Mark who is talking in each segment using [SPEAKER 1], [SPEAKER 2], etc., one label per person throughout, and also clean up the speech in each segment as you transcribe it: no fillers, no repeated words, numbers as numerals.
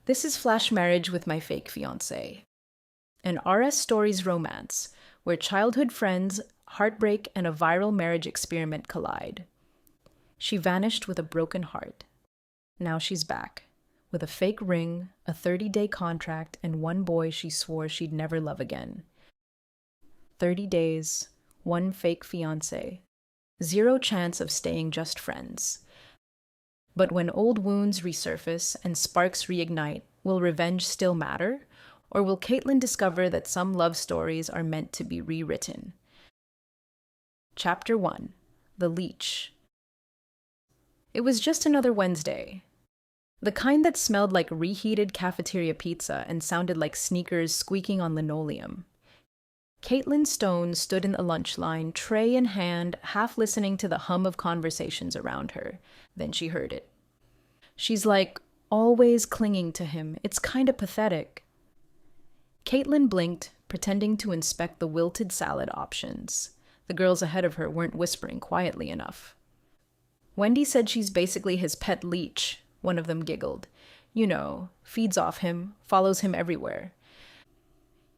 [SPEAKER 1] This is Flash Marriage with My Fake Fiancé, an RS Stories romance where childhood friends, heartbreak, and a viral marriage experiment collide. She vanished with a broken heart. Now she's back, with a fake ring, a 30-day contract, and one boy she swore she'd never love again. 30 days, one fake fiancé, zero chance of staying just friends. But when old wounds resurface and sparks reignite, will revenge still matter? Or will Katelyn discover that some love stories are meant to be rewritten? Chapter 1. The Leech. It was just another Wednesday. The kind that smelled like reheated cafeteria pizza and sounded like sneakers squeaking on linoleum. Katelyn Stone stood in the lunch line, tray in hand, half listening to the hum of conversations around her. Then she heard it. She's like, always clinging to him. It's kinda pathetic. Katelyn blinked, pretending to inspect the wilted salad options. The girls ahead of her weren't whispering quietly enough. Wendy said she's basically his pet leech, one of them giggled. You know, feeds off him, follows him everywhere.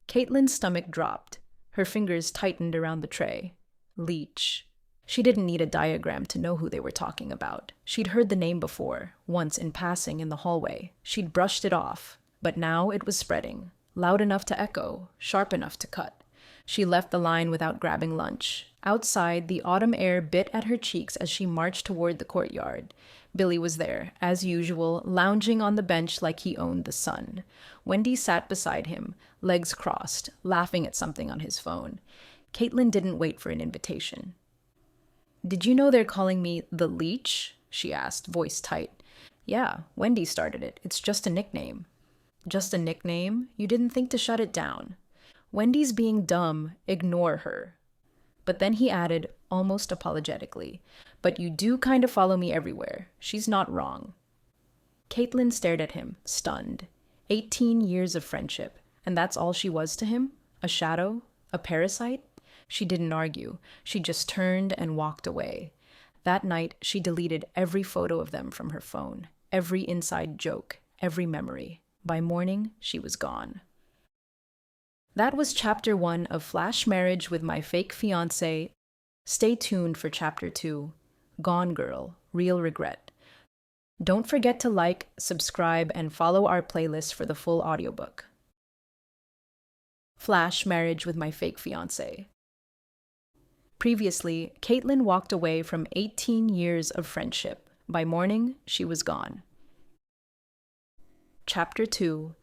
[SPEAKER 1] Katelyn's stomach dropped. Her fingers tightened around the tray. Leech. She didn't need a diagram to know who they were talking about. She'd heard the name before, once in passing in the hallway. She'd brushed it off, but now it was spreading, loud enough to echo, sharp enough to cut. She left the line without grabbing lunch. Outside, the autumn air bit at her cheeks as she marched toward the courtyard. Billy was there, as usual, lounging on the bench like he owned the sun. Wendy sat beside him, legs crossed, laughing at something on his phone. Katelyn didn't wait for an invitation. "Did you know they're calling me the Leech?" she asked, voice tight. "Yeah, Wendy started it. It's just a nickname." "Just a nickname? You didn't think to shut it down." "Wendy's being dumb. Ignore her." But then he added, almost apologetically, "But you do kind of follow me everywhere. She's not wrong." Katelyn stared at him, stunned. 18 years of friendship, and that's all she was to him? A shadow? A parasite? She didn't argue. She just turned and walked away. That night, she deleted every photo of them from her phone, every inside joke, every memory. By morning, she was gone. That was Chapter 1 of Flash Marriage with My Fake Fiancé. Stay tuned for Chapter 2, Gone Girl, Real Regret. Don't forget to like, subscribe, and follow our playlist for the full audiobook. Flash Marriage with My Fake Fiancé. Previously, Katelyn walked away from 18 years of friendship. By morning, she was gone. Chapter 2,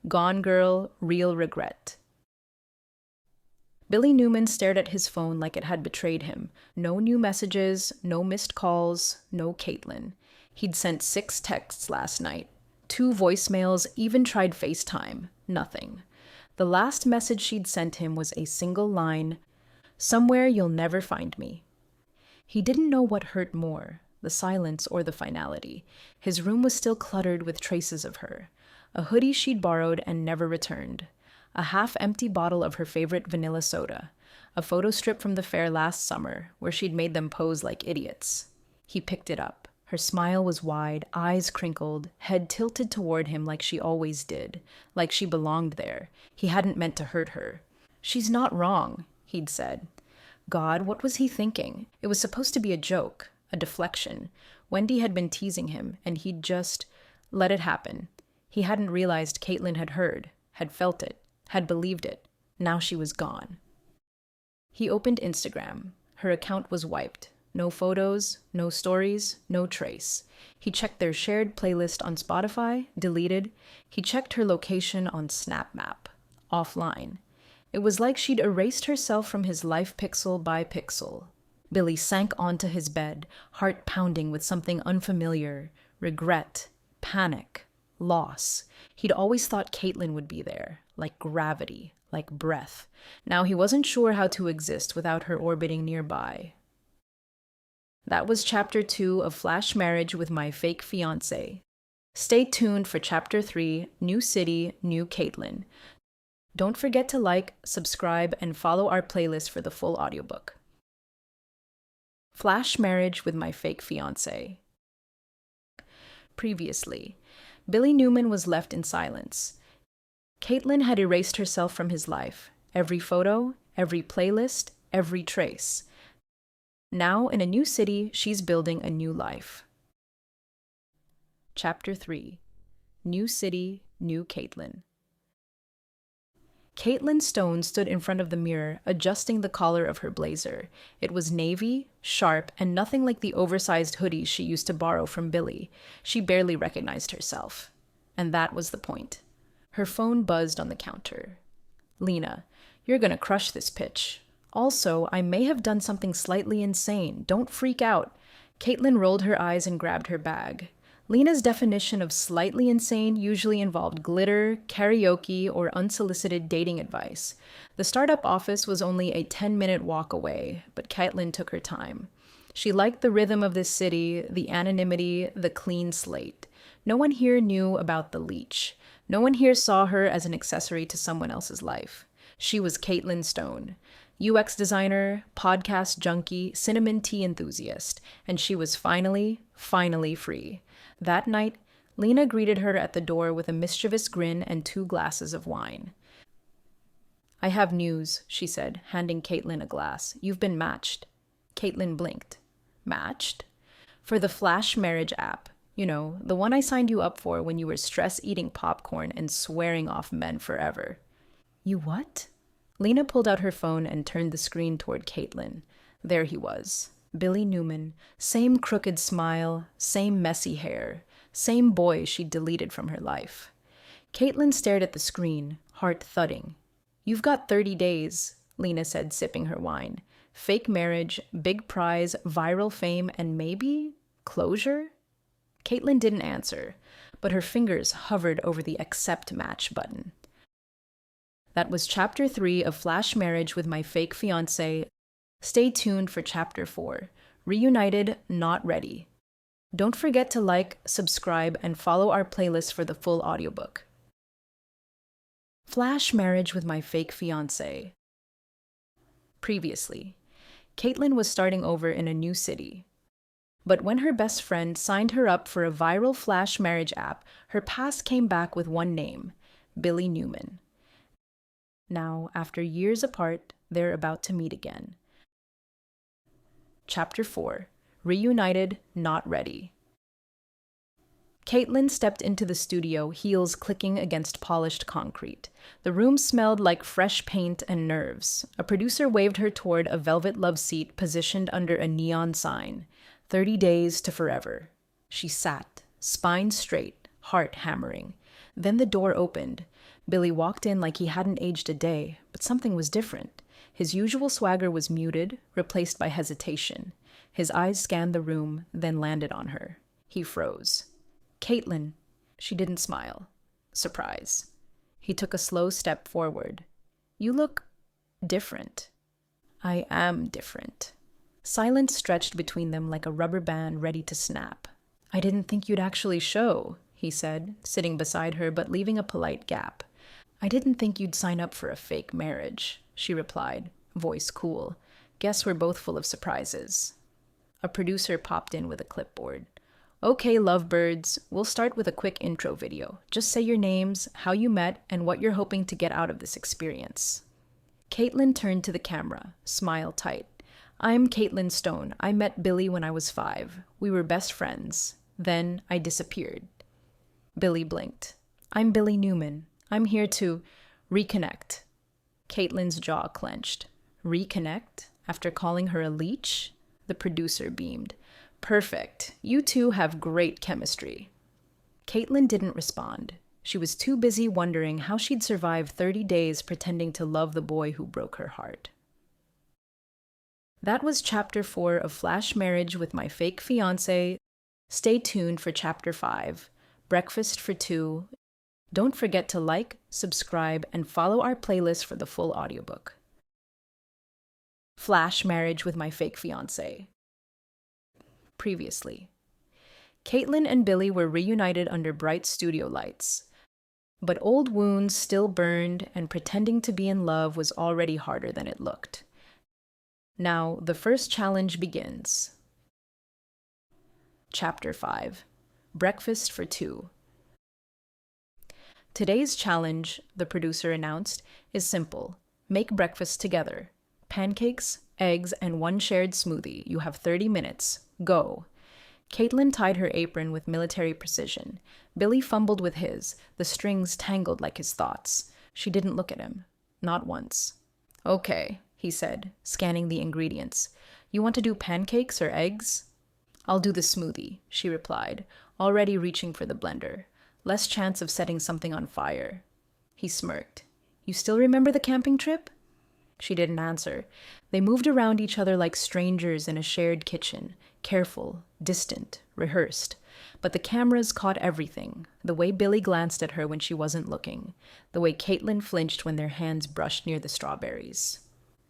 [SPEAKER 1] Gone Girl, Real Regret. Billy Newman stared at his phone like it had betrayed him. No new messages, no missed calls, no Katelyn. He'd sent 6 texts last night, 2 voicemails, even tried FaceTime. Nothing. The last message she'd sent him was a single line, "Somewhere you'll never find me." He didn't know what hurt more, the silence or the finality. His room was still cluttered with traces of her. A hoodie she'd borrowed and never returned. A half-empty bottle of her favorite vanilla soda. A photo strip from the fair last summer, where she'd made them pose like idiots. He picked it up. Her smile was wide, eyes crinkled, head tilted toward him like she always did, like she belonged there. He hadn't meant to hurt her. "She's not wrong," he'd said. God, what was he thinking? It was supposed to be a joke, a deflection. Wendy had been teasing him, and he'd just let it happen. He hadn't realized Katelyn had heard, had felt it, had believed it. Now she was gone. He opened Instagram. Her account was wiped. No photos, no stories, no trace. He checked their shared playlist on Spotify, deleted. He checked her location on Snap Map, offline. It was like she'd erased herself from his life pixel by pixel. Billy sank onto his bed, heart pounding with something unfamiliar, regret, panic, loss. He'd always thought Katelyn would be there, like gravity, like breath. Now he wasn't sure how to exist without her orbiting nearby. That was Chapter 2 of Flash Marriage with My Fake Fiancé. Stay tuned for Chapter 3, New City, New Katelyn. Don't forget to like, subscribe, and follow our playlist for the full audiobook. Flash Marriage with My Fake Fiancé. Previously, Billy Newman was left in silence. Katelyn had erased herself from his life. Every photo, every playlist, every trace. Now, in a new city, she's building a new life. Chapter 3. New City, New Katelyn. Katelyn Stone stood in front of the mirror, adjusting the collar of her blazer. It was navy, sharp, and nothing like the oversized hoodies she used to borrow from Billy. She barely recognized herself. And that was the point. Her phone buzzed on the counter. "Lena, you're gonna crush this pitch. Also, I may have done something slightly insane. Don't freak out." Katelyn rolled her eyes and grabbed her bag. Lena's definition of slightly insane usually involved glitter, karaoke, or unsolicited dating advice. The startup office was only a 10-minute walk away, but Katelyn took her time. She liked the rhythm of this city, the anonymity, the clean slate. No one here knew about the Leech. No one here saw her as an accessory to someone else's life. She was Katelyn Stone, UX designer, podcast junkie, cinnamon tea enthusiast, and she was finally free. That night, Lena greeted her at the door with a mischievous grin and 2 glasses of wine. "I have news," she said, handing Katelyn a glass. "You've been matched." Katelyn blinked. "Matched?" "For the Flash marriage app. You know, the one I signed you up for when you were stress-eating popcorn and swearing off men forever." "You what?" Lena pulled out her phone and turned the screen toward Katelyn. There he was. Billy Newman, same crooked smile, same messy hair, same boy she'd deleted from her life. Katelyn stared at the screen, heart thudding. "You've got 30 days, Lena said, sipping her wine. "Fake marriage, big prize, viral fame, and maybe closure?" Katelyn didn't answer, but her fingers hovered over the accept match button. That was Chapter 3 of Flash Marriage with My Fake Fiancé. Stay tuned for Chapter 4, Reunited, Not Ready. Don't forget to like, subscribe, and follow our playlist for the full audiobook. Flash Marriage with My Fake Fiancé. Previously, Katelyn was starting over in a new city. But when her best friend signed her up for a viral Flash marriage app, her past came back with one name, Billy Newman. Now, after years apart, they're about to meet again. Chapter 4, Reunited, Not Ready. Katelyn stepped into the studio, heels clicking against polished concrete. The room smelled like fresh paint and nerves. A producer waved her toward a velvet love seat positioned under a neon sign, 30 days to forever. She sat, spine straight, heart hammering. Then the door opened. Billy walked in like he hadn't aged a day, but something was different. His usual swagger was muted, replaced by hesitation. His eyes scanned the room, then landed on her. He froze. "Katelyn." She didn't smile. Surprise. He took a slow step forward. "You look different." "I am different." Silence stretched between them like a rubber band ready to snap. "I didn't think you'd actually show," he said, sitting beside her but leaving a polite gap. "I didn't think you'd sign up for a fake marriage," she replied, voice cool. "Guess we're both full of surprises." A producer popped in with a clipboard. "Okay, lovebirds, we'll start with a quick intro video. Just say your names, how you met, and what you're hoping to get out of this experience." Katelyn turned to the camera, smile tight. "I'm Katelyn Stone. I met Billy when I was 5. We were best friends. Then I disappeared." Billy blinked. "I'm Billy Newman. I'm here to reconnect." Katelyn's jaw clenched. "Reconnect? After calling her a leech?" The producer beamed. "Perfect. You two have great chemistry." Katelyn didn't respond. She was too busy wondering how she'd survive 30 days pretending to love the boy who broke her heart. That was Chapter 4 of Flash Marriage with My Fake Fiancé. Stay tuned for Chapter 5, Breakfast for Two. Don't forget to like, subscribe, and follow our playlist for the full audiobook. Flash Marriage with My Fake Fiancé. Previously, Katelyn and Billy were reunited under bright studio lights. But old wounds still burned, and pretending to be in love was already harder than it looked. Now, the first challenge begins. Chapter 5, Breakfast for Two. Today's challenge, the producer announced, is simple. Make breakfast together. Pancakes, eggs, and one shared smoothie. You have 30 minutes. Go. Katelyn tied her apron with military precision. Billy fumbled with his, the strings tangled like his thoughts. She didn't look at him. Not once. Okay, he said, scanning the ingredients. You want to do pancakes or eggs? I'll do the smoothie, she replied, already reaching for the blender. Less chance of setting something on fire. He smirked. You still remember the camping trip? She didn't answer. They moved around each other like strangers in a shared kitchen, careful, distant, rehearsed. But the cameras caught everything, the way Billy glanced at her when she wasn't looking, the way Katelyn flinched when their hands brushed near the strawberries.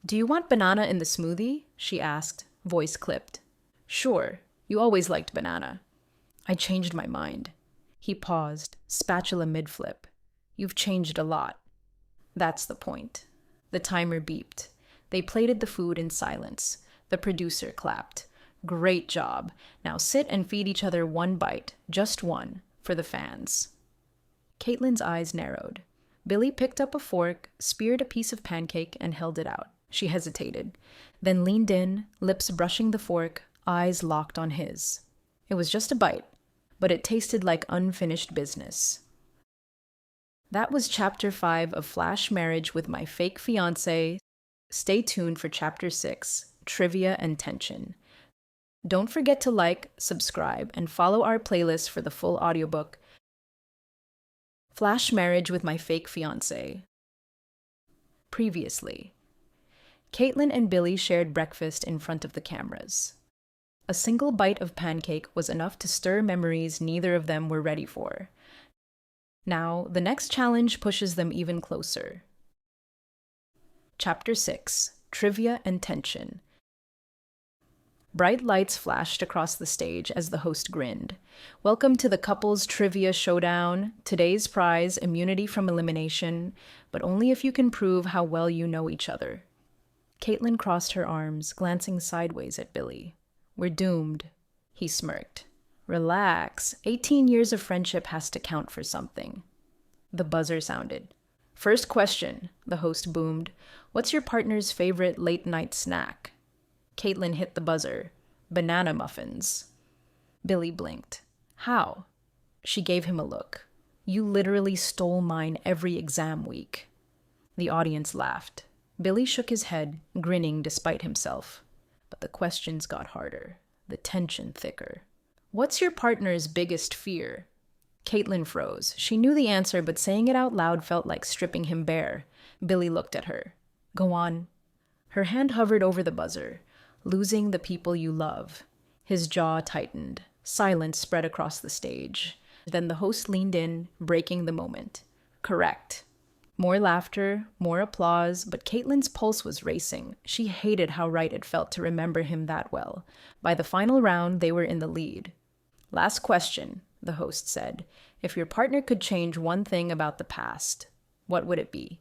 [SPEAKER 1] Do you want banana in the smoothie? She asked, voice clipped. Sure, you always liked banana. I changed my mind. He paused, spatula mid-flip. You've changed a lot. That's the point. The timer beeped. They plated the food in silence. The producer clapped. Great job. Now sit and feed each other one bite, just one, for the fans. Katelyn's eyes narrowed. Billy picked up a fork, speared a piece of pancake, and held it out. She hesitated, then leaned in, lips brushing the fork, eyes locked on his. It was just a bite, but it tasted like unfinished business. That was Chapter 5 of Flash Marriage with My Fake Fiancé. Stay tuned for Chapter 6, Trivia and Tension. Don't forget to like, subscribe, and follow our playlist for the full audiobook. Flash Marriage with My Fake Fiancé. Previously, Katelyn and Billy shared breakfast in front of the cameras. A single bite of pancake was enough to stir memories neither of them were ready for. Now, the next challenge pushes them even closer. Chapter 6, Trivia and Tension. Bright lights flashed across the stage as the host grinned. Welcome to the couple's trivia showdown. Today's prize, immunity from elimination, but only if you can prove how well you know each other. Katelyn crossed her arms, glancing sideways at Billy. We're doomed, he smirked. Relax. 18 years of friendship has to count for something. The buzzer sounded. First question, the host boomed. What's your partner's favorite late-night snack? Katelyn hit the buzzer. Banana muffins. Billy blinked. How? She gave him a look. You literally stole mine every exam week. The audience laughed. Billy shook his head, grinning despite himself. But the questions got harder, the tension thicker. What's your partner's biggest fear? Katelyn froze. She knew the answer, but saying it out loud felt like stripping him bare. Billy looked at her. Go on. Her hand hovered over the buzzer. Losing the people you love. His jaw tightened. Silence spread across the stage. Then the host leaned in, breaking the moment. Correct. More laughter, more applause, but Katelyn's pulse was racing. She hated how right it felt to remember him that well. By the final round, they were in the lead. Last question, the host said. If your partner could change one thing about the past, what would it be?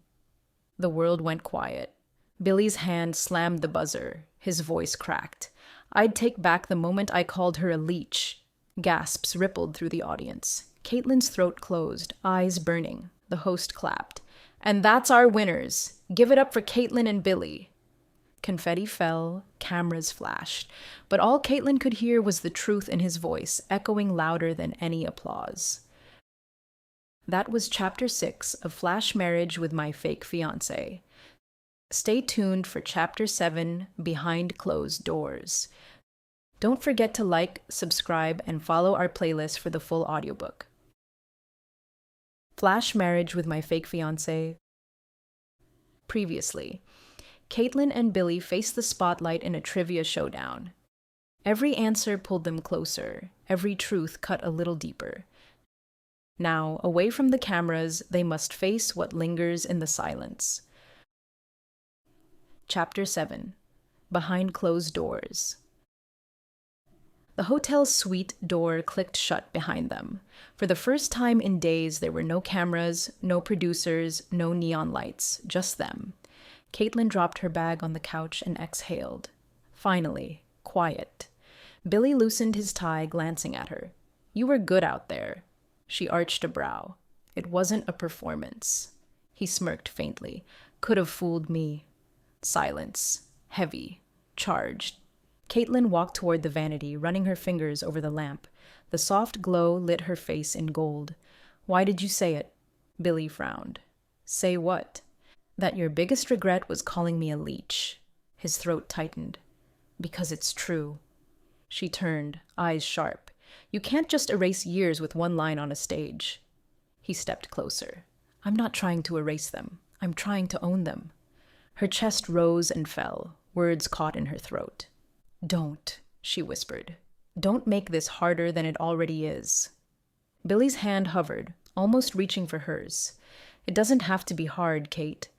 [SPEAKER 1] The world went quiet. Billy's hand slammed the buzzer. His voice cracked. I'd take back the moment I called her a leech. Gasps rippled through the audience. Katelyn's throat closed, eyes burning. The host clapped. And that's our winners. Give it up for Katelyn and Billy. Confetti fell, cameras flashed, but all Katelyn could hear was the truth in his voice, echoing louder than any applause. That was Chapter 6 of Flash Marriage with My Fake Fiancé. Stay tuned for Chapter 7, Behind Closed Doors. Don't forget to like, subscribe, and follow our playlist for the full audiobook. Flash Marriage with My Fake Fiancé. Previously, Katelyn and Billy faced the spotlight in a trivia showdown. Every answer pulled them closer, every truth cut a little deeper. Now, away from the cameras, they must face what lingers in the silence. Chapter 7, Behind Closed Doors. The hotel's suite door clicked shut behind them. For the first time in days, there were no cameras, no producers, no neon lights, just them. Katelyn dropped her bag on the couch and exhaled. Finally, quiet. Billy loosened his tie, glancing at her. You were good out there. She arched a brow. It wasn't a performance. He smirked faintly. Could have fooled me. Silence. Heavy. Charged. Katelyn walked toward the vanity, running her fingers over the lamp. The soft glow lit her face in gold. Why did you say it? Billy frowned. Say what? That your biggest regret was calling me a leech. His throat tightened. Because it's true. She turned, eyes sharp. You can't just erase years with one line on a stage. He stepped closer. I'm not trying to erase them. I'm trying to own them. Her chest rose and fell. Words caught in her throat. Don't, she whispered. Don't make this harder than it already is. Billy's hand hovered, almost reaching for hers. It doesn't have to be hard, Kate.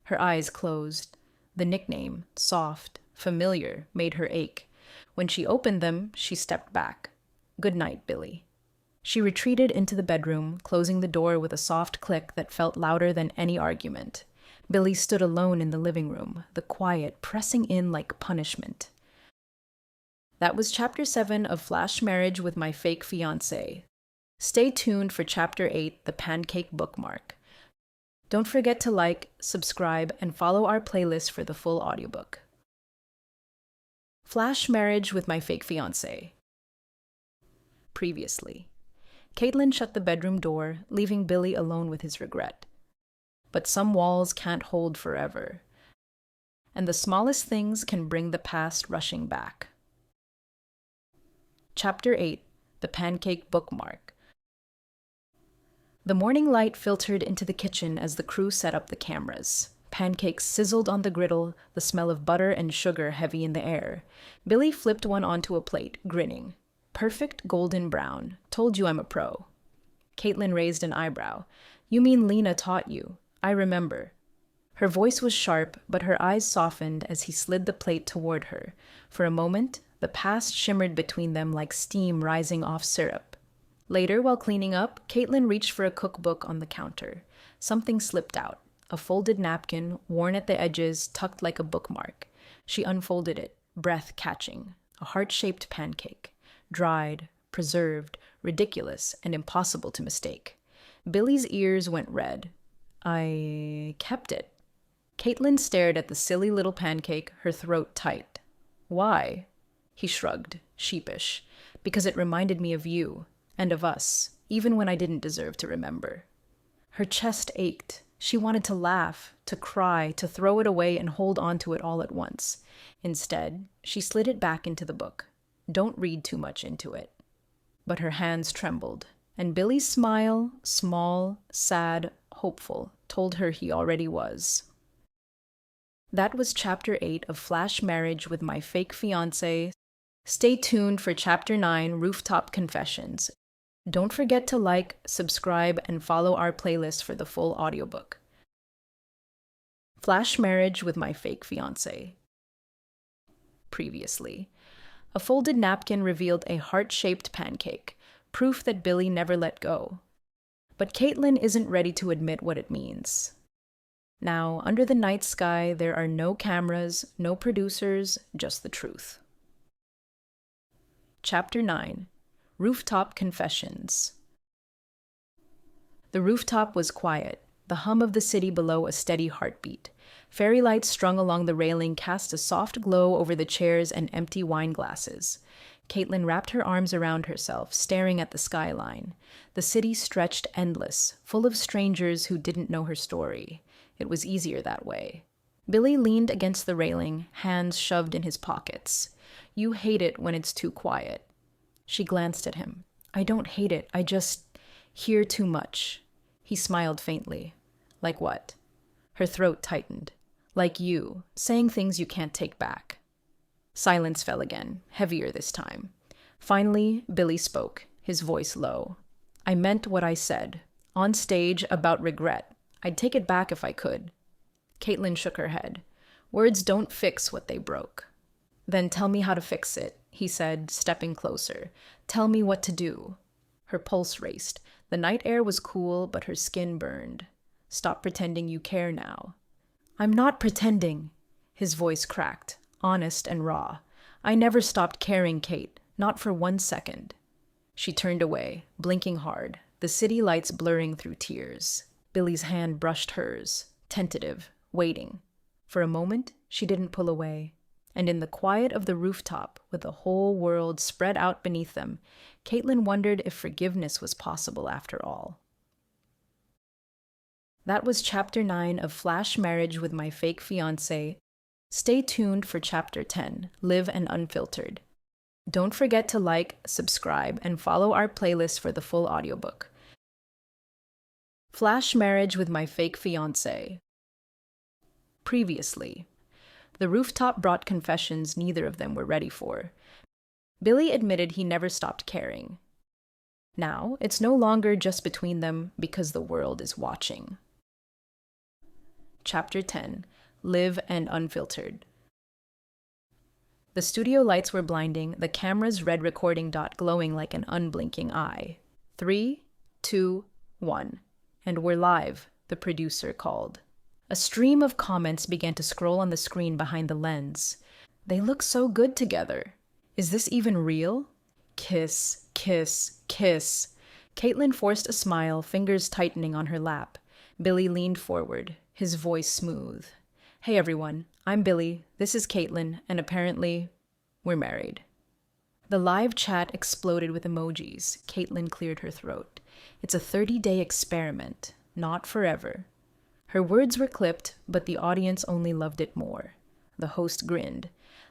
[SPEAKER 1] Her eyes closed. The nickname, soft, familiar, made her ache. When she opened them, she stepped back. Good night, Billy. She retreated into the bedroom, closing the door with a soft click that felt louder than any argument. Billy stood alone in the living room, the quiet pressing in like punishment. That was Chapter 7 of Flash Marriage with My Fake Fiancé. Stay tuned for Chapter 8, The Pancake Bookmark. Don't forget to like, subscribe, and follow our playlist for the full audiobook. Flash Marriage with My Fake Fiancé. Previously. Katelyn shut the bedroom door, leaving Billy alone with his regret. But some walls can't hold forever, and the smallest things can bring the past rushing back. Chapter 8, The Pancake Bookmark. The morning light filtered into the kitchen as the crew set up the cameras. Pancakes sizzled on the griddle, the smell of butter and sugar heavy in the air. Billy flipped one onto a plate, grinning. Perfect golden brown. Told you I'm a pro. Katelyn raised an eyebrow. You mean Lena taught you? I remember. Her voice was sharp, but her eyes softened as he slid the plate toward her. For a moment, the past shimmered between them like steam rising off syrup. Later, while cleaning up, Katelyn reached for a cookbook on the counter. Something slipped out. A folded napkin, worn at the edges, tucked like a bookmark. She unfolded it, breath catching. A heart-shaped pancake. Dried, preserved, ridiculous, and impossible to mistake. Billy's ears went red. I kept it. Katelyn stared at the silly little pancake, her throat tight. Why? He shrugged, sheepish. Because it reminded me of you, and of us, even when I didn't deserve to remember. Her chest ached. She wanted to laugh, to cry, to throw it away and hold on to it all at once. Instead, she slid it back into the book. Don't read too much into it. But her hands trembled, and Billy's smile, small, sad, hopeful, told her he already was. That was Chapter 8 of Flash Marriage with My Fake Fiancé. Stay tuned for Chapter 9, Rooftop Confessions. Don't forget to like, subscribe, and follow our playlist for the full audiobook. Flash Marriage with My Fake Fiancé. Previously. A folded napkin revealed a heart-shaped pancake, proof that Billy never let go. But Katelyn isn't ready to admit what it means. Now, under the night sky, there are no cameras, no producers, just the truth. Chapter 9, Rooftop Confessions. The rooftop was quiet, the hum of the city below a steady heartbeat. Fairy lights strung along the railing cast a soft glow over the chairs and empty wine glasses. Katelyn wrapped her arms around herself, staring at the skyline. The city stretched endless, full of strangers who didn't know her story. It was easier that way. Billy leaned against the railing, hands shoved in his pockets. You hate it when it's too quiet. She glanced at him. I don't hate it, I just hear too much. He smiled faintly. Like what? Her throat tightened. Like you, saying things you can't take back. Silence fell again, heavier this time. Finally, Billy spoke, his voice low. I meant what I said. On stage, about regret. I'd take it back if I could. Katelyn shook her head. Words don't fix what they broke. Then tell me how to fix it, he said, stepping closer. Tell me what to do. Her pulse raced. The night air was cool, but her skin burned. Stop pretending you care now. I'm not pretending. His voice cracked, honest and raw. I never stopped caring, Kate, not for 1 second. She turned away, blinking hard. the city lights blurring through tears. Billy's hand brushed hers, tentative, waiting. For a moment, she didn't pull away. And in the quiet of the rooftop, with the whole world spread out beneath them, Katelyn wondered if forgiveness was possible after all. That was Chapter 9 of Flash Marriage with My Fake Fiancé. Stay tuned for Chapter 10, Live and Unfiltered. Don't forget to like, subscribe, and follow our playlist for the full audiobook. Flash Marriage with My Fake Fiancé. Previously. The rooftop brought confessions neither of them were ready for. Billy admitted he never stopped caring. Now, it's no longer just between them because the world is watching. Chapter 10, Live and Unfiltered. The studio lights were blinding, the camera's red recording dot glowing like an unblinking eye. 3, 2, 1. And we're live, the producer called. A stream of comments began to scroll on the screen behind the lens. They look so good together. Is this even real? Kiss, kiss, kiss. Katelyn forced a smile, fingers tightening on her lap. Billy leaned forward, his voice smooth. Hey everyone, I'm Billy, this is Katelyn, and apparently, we're married. The live chat exploded with emojis. Katelyn cleared her throat. It's a 30-day experiment, not forever. Her words were clipped, but the audience only loved it more. The host grinned.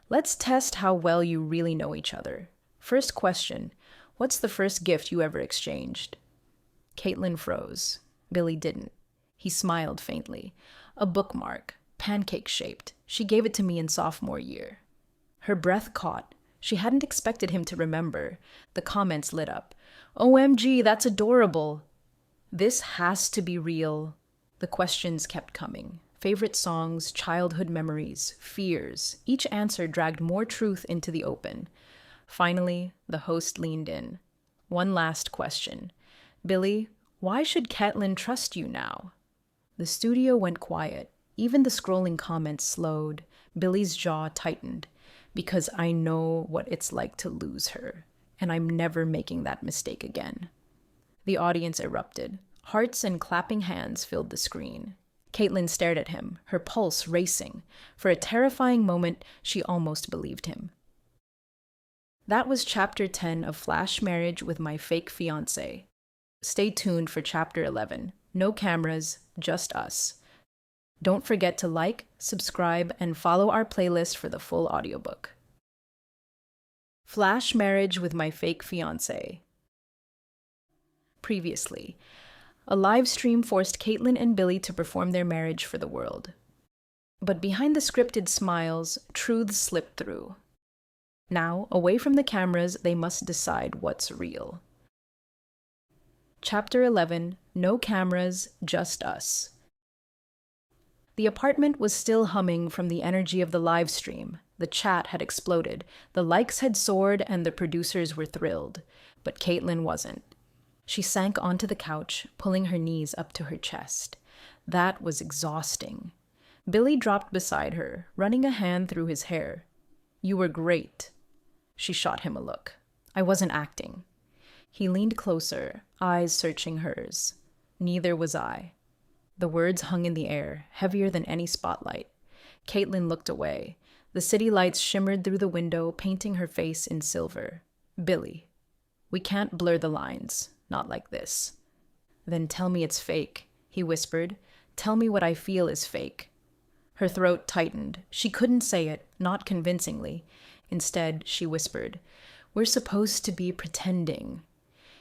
[SPEAKER 1] Let's test how well you really know each other. First question, what's the first gift you ever exchanged? Katelyn froze. Billy didn't. He smiled faintly. A bookmark, pancake-shaped. She gave it to me in sophomore year. Her breath caught. She hadn't expected him to remember. The comments lit up. OMG, that's adorable. This has to be real. The questions kept coming. Favorite songs, childhood memories, fears. Each answer dragged more truth into the open. Finally, the host leaned in. One last question. Billy, why should Katelyn trust you now? The studio went quiet. Even the scrolling comments slowed. Billy's jaw tightened. Because I know what it's like to lose her, and I'm never making that mistake again. The audience erupted. Hearts and clapping hands filled the screen. Katelyn stared at him, her pulse racing. For a terrifying moment, she almost believed him. That was Chapter 10 of Flash Marriage with My Fake Fiancé. Stay tuned for Chapter 11. No cameras, just us. Don't forget to like, subscribe, and follow our playlist for the full audiobook. Flash Marriage with My Fake Fiancé. Previously. A live stream forced Katelyn and Billy to perform their marriage for the world. But behind the scripted smiles, truths slipped through. Now, away from the cameras, they must decide what's real. Chapter 11, No Cameras, Just Us. The apartment was still humming from the energy of the live stream. The chat had exploded, the likes had soared, and the producers were thrilled. But Katelyn wasn't. She sank onto the couch, pulling her knees up to her chest. That was exhausting. Billy dropped beside her, running a hand through his hair. You were great. She shot him a look. I wasn't acting. He leaned closer, eyes searching hers. Neither was I. The words hung in the air, heavier than any spotlight. Katelyn looked away. The city lights shimmered through the window, painting her face in silver. Billy. We can't blur the lines. Not like this. Then tell me it's fake, he whispered. Tell me what I feel is fake. Her throat tightened. She couldn't say it, not convincingly. Instead, she whispered, We're supposed to be pretending.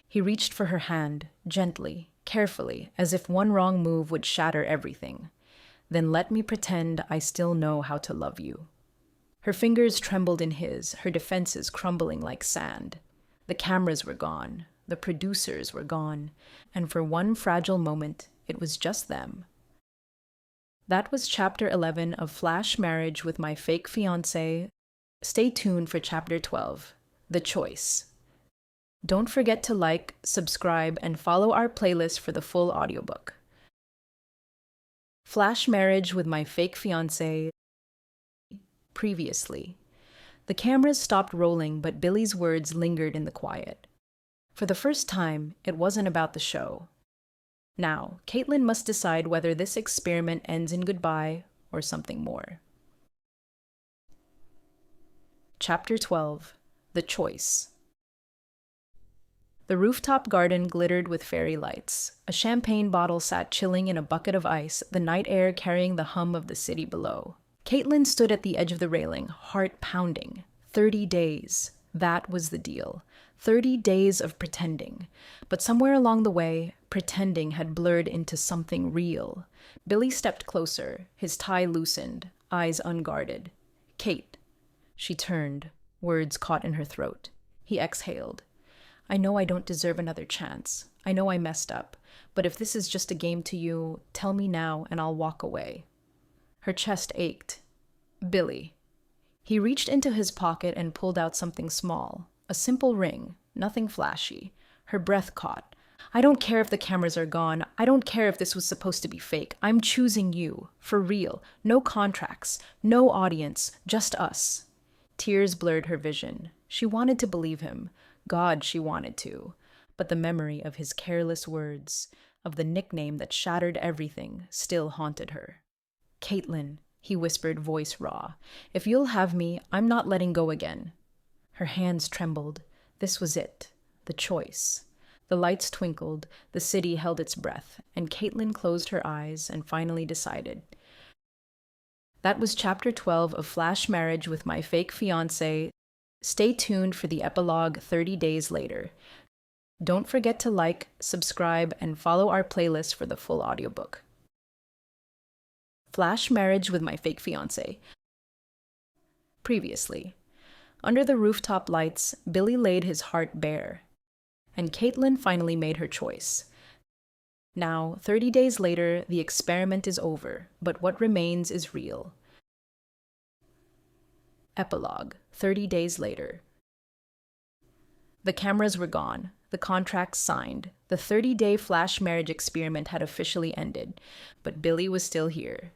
[SPEAKER 1] He reached for her hand, gently, carefully, as if one wrong move would shatter everything. Then let me pretend I still know how to love you. Her fingers trembled in his, her defenses crumbling like sand. The cameras were gone. The producers were gone, and for one fragile moment, it was just them. That was Chapter 11 of Flash Marriage with My Fake Fiancé. Stay tuned for Chapter 12, The Choice. Don't forget to like, subscribe, and follow our playlist for the full audiobook. Flash Marriage with My Fake Fiancé. Previously. The cameras stopped rolling, but Billy's words lingered in the quiet. For the first time, it wasn't about the show. Now, Katelyn must decide whether this experiment ends in goodbye or something more. Chapter 12: The Choice. The rooftop garden glittered with fairy lights. A champagne bottle sat chilling in a bucket of ice, the night air carrying the hum of the city below. Katelyn stood at the edge of the railing, heart pounding. 30 days. That was the deal. 30 days of pretending. But somewhere along the way, pretending had blurred into something real. Billy stepped closer, his tie loosened, eyes unguarded. "Kate." She turned, words caught in her throat. He exhaled. "I know I don't deserve another chance. I know I messed up. But if this is just a game to you, tell me now and I'll walk away." Her chest ached. "Billy." He reached into his pocket and pulled out something small. A simple ring, nothing flashy. Her breath caught. "I don't care if the cameras are gone. I don't care if this was supposed to be fake. I'm choosing you. For real. No contracts. No audience. Just us." Tears blurred her vision. She wanted to believe him. God, she wanted to. But the memory of his careless words, of the nickname that shattered everything, still haunted her. "Katelyn," he whispered, voice raw. "If you'll have me, I'm not letting go again." Her hands trembled. This was it. The choice. The lights twinkled, the city held its breath, and Katelyn closed her eyes and finally decided. That was Chapter 12 of Flash Marriage with My Fake Fiancé. Stay tuned for the epilogue 30 days later. Don't forget to like, subscribe, and follow our playlist for the full audiobook. Flash Marriage with My Fake Fiancé. Previously. Under the rooftop lights, Billy laid his heart bare. And Katelyn finally made her choice. Now, 30 days later, the experiment is over, but what remains is real. Epilogue, 30 days later. The cameras were gone, the contracts signed, the 30-day flash marriage experiment had officially ended, but Billy was still here.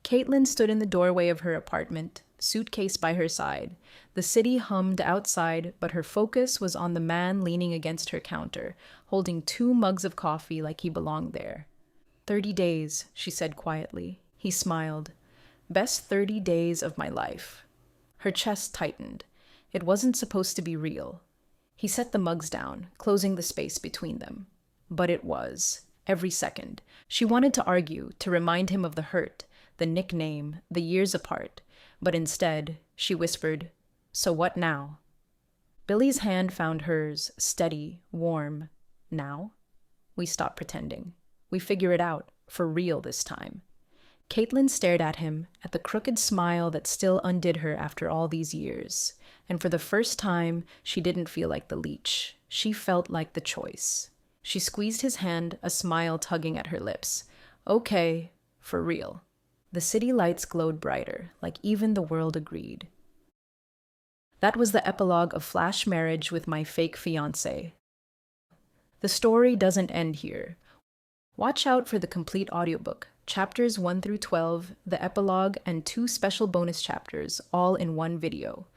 [SPEAKER 1] Katelyn stood in the doorway of her apartment, suitcase by her side. The city hummed outside, but her focus was on the man leaning against her counter, holding 2 mugs of coffee like he belonged there. 30 days, she said quietly. He smiled. Best 30 days of my life. Her chest tightened. It wasn't supposed to be real. He set the mugs down, closing the space between them. But it was. Every second. She wanted to argue, to remind him of the hurt, the nickname, the years apart. But instead, she whispered, "So what now?" Billy's hand found hers, steady, warm. Now? We stop pretending. We figure it out, for real this time. Katelyn stared at him, at the crooked smile that still undid her after all these years. And for the first time, she didn't feel like the leech. She felt like the choice. She squeezed his hand, a smile tugging at her lips. Okay, for real. The city lights glowed brighter, like even the world agreed. That was the epilogue of Flash Marriage with My Fake Fiancé. The story doesn't end here. Watch out for the complete audiobook, chapters 1 through 12, the epilogue, and 2 special bonus chapters, all in one video.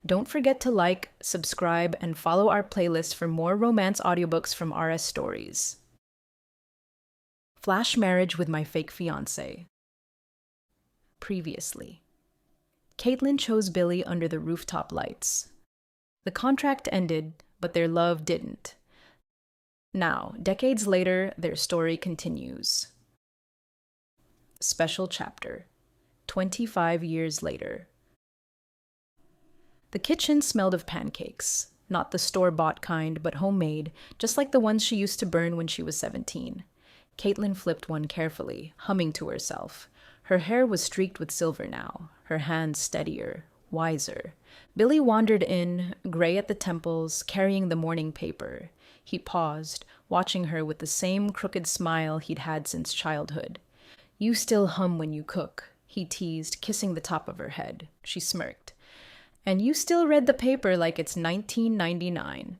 [SPEAKER 1] Don't forget to like, subscribe, and follow our playlist for more romance audiobooks from RS Stories. Flash Marriage with My Fake Fiancé. Previously. Katelyn chose Billy under the rooftop lights. The contract ended, but their love didn't. Now, decades later, their story continues. Special chapter. 25 years later. The kitchen smelled of pancakes, not the store-bought kind, but homemade, just like the ones she used to burn when she was 17. Katelyn flipped one carefully, humming to herself. Her hair was streaked with silver now, her hands steadier, wiser. Billy wandered in, gray at the temples, carrying the morning paper. He paused, watching her with the same crooked smile he'd had since childhood. "You still hum when you cook," he teased, kissing the top of her head. She smirked. "And you still read the paper like it's 1999.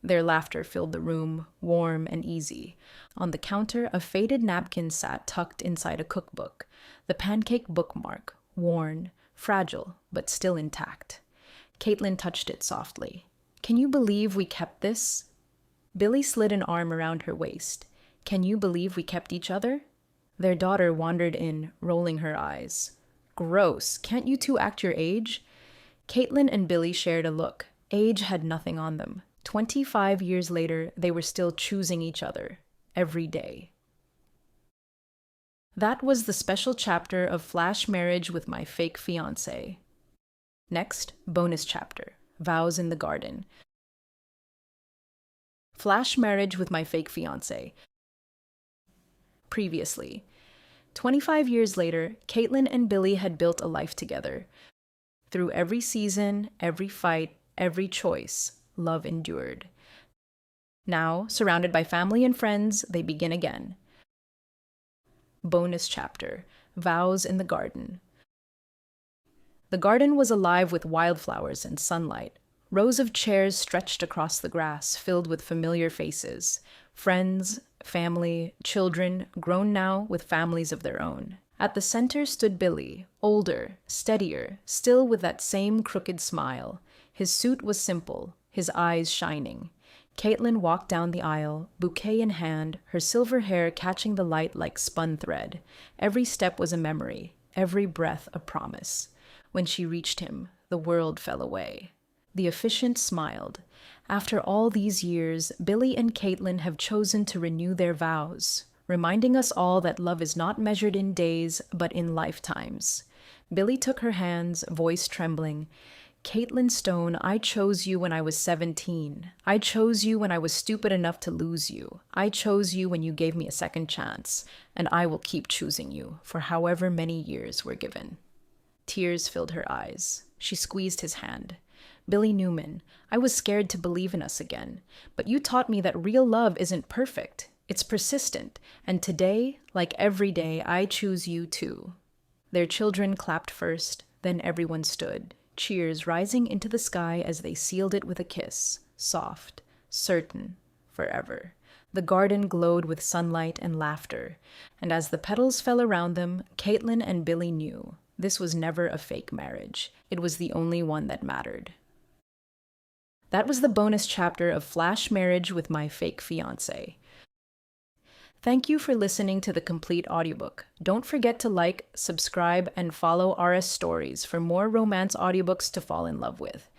[SPEAKER 1] Their laughter filled the room, warm and easy. On the counter, a faded napkin sat tucked inside a cookbook, the Pancake bookmark, worn, fragile, but still intact. Katelyn touched it softly. Can you believe we kept this? Billy slid an arm around her waist. Can you believe we kept each other? Their daughter wandered in, rolling her eyes. Gross. Can't you two act your age? Katelyn and Billy shared a look. Age had nothing on them. 25 years later, they were still choosing each other. Every day. That was the special chapter of Flash Marriage with My Fake Fiancé. Next, bonus chapter, Vows in the Garden. Flash Marriage with My Fake Fiancé. Previously. 25 years later, Katelyn and Billy had built a life together. Through every season, every fight, every choice, love endured. Now, surrounded by family and friends, they begin again. Bonus chapter, Vows in the Garden. The garden was alive with wildflowers and sunlight. Rows of chairs stretched across the grass, filled with familiar faces. Friends, family, children, grown now with families of their own. At the center stood Billy, older, steadier, still with that same crooked smile. His suit was simple, his eyes shining. Katelyn walked down the aisle, bouquet in hand, her silver hair catching the light like spun thread. Every step was a memory, every breath a promise. When she reached him, the world fell away. The officiant smiled. After all these years, Billy and Katelyn have chosen to renew their vows, reminding us all that love is not measured in days, but in lifetimes. Billy took her hands, voice trembling. Katelyn Stone, I chose you when I was 17. I chose you when I was stupid enough to lose you. I chose you when you gave me a second chance, and I will keep choosing you for however many years we're given. Tears filled her eyes. She squeezed his hand. Billy Newman, I was scared to believe in us again, but you taught me that real love isn't perfect. It's persistent, and today, like every day, I choose you too. Their children clapped first, then everyone stood. Cheers rising into the sky as they sealed it with a kiss, soft, certain, forever. The garden glowed with sunlight and laughter, and as the petals fell around them, Katelyn and Billy knew this was never a fake marriage. It was the only one that mattered. That was the bonus chapter of Flash Marriage with My Fake Fiancé. Thank you for listening to the complete audiobook. Don't forget to like, subscribe, and follow RS Stories for more romance audiobooks to fall in love with.